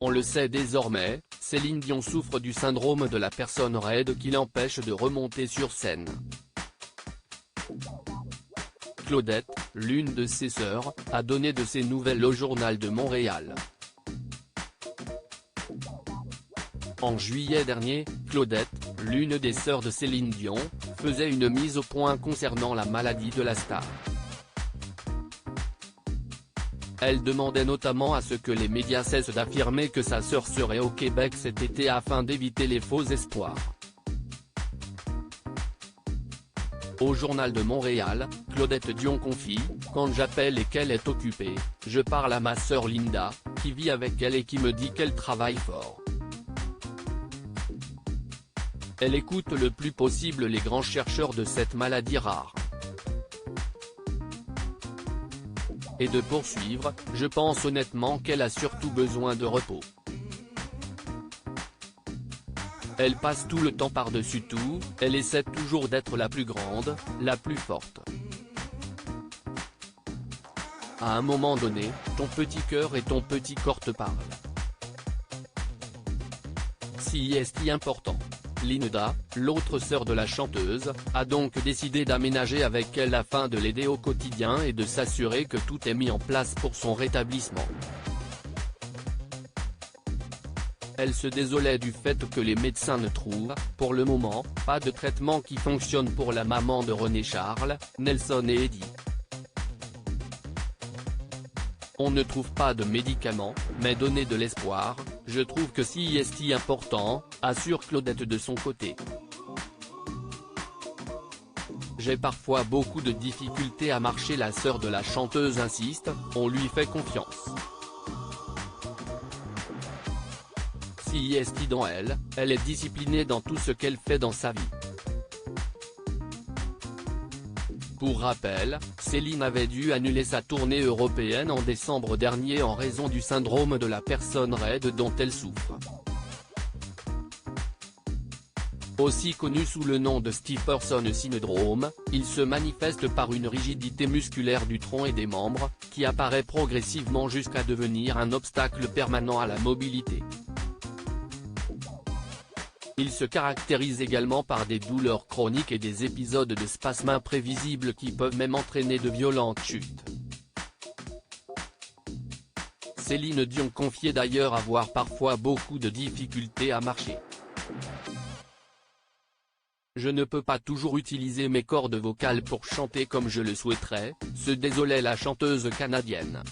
On le sait désormais, Céline Dion souffre du syndrome de la personne raide qui l'empêche de remonter sur scène. Claudette, l'une de ses sœurs, a donné de ses nouvelles au Journal de Montréal. En juillet dernier, Claudette, l'une des sœurs de Céline Dion, faisait une mise au point concernant la maladie de la star. Elle demandait notamment à ce que les médias cessent d'affirmer que sa sœur serait au Québec cet été afin d'éviter les faux espoirs. Au Journal de Montréal, Claudette Dion confie, « Quand j'appelle et qu'elle est occupée, je parle à ma sœur Linda, qui vit avec elle et qui me dit qu'elle travaille fort. Elle écoute le plus possible les grands chercheurs de cette maladie rare. » Et de poursuivre, « Je pense honnêtement qu'elle a surtout besoin de repos. Elle passe tout le temps par-dessus tout, elle essaie toujours d'être la plus grande, la plus forte. À un moment donné, ton petit cœur et ton petit corps te parlent. Si est important. » Linda, l'autre sœur de la chanteuse, a donc décidé d'aménager avec elle afin de l'aider au quotidien et de s'assurer que tout est mis en place pour son rétablissement. Elle se désolait du fait que les médecins ne trouvent, pour le moment, pas de traitement qui fonctionne pour la maman de René Charles, Nelson et Eddie. On ne trouve pas de médicaments, mais donner de l'espoir, je trouve que c'est important, assure Claudette de son côté. J'ai parfois beaucoup de difficultés à marcher, la sœur de la chanteuse insiste, on lui fait confiance. Si dans elle est disciplinée dans tout ce qu'elle fait dans sa vie. Pour rappel, Céline avait dû annuler sa tournée européenne en décembre dernier en raison du syndrome de la personne raide dont elle souffre. Aussi connu sous le nom de Stephenson syndrome, il se manifeste par une rigidité musculaire du tronc et des membres, qui apparaît progressivement jusqu'à devenir un obstacle permanent à la mobilité. Il se caractérise également par des douleurs chroniques et des épisodes de spasmes imprévisibles qui peuvent même entraîner de violentes chutes. Céline Dion confiait d'ailleurs avoir parfois beaucoup de difficultés à marcher. « Je ne peux pas toujours utiliser mes cordes vocales pour chanter comme je le souhaiterais », se désolait la chanteuse canadienne.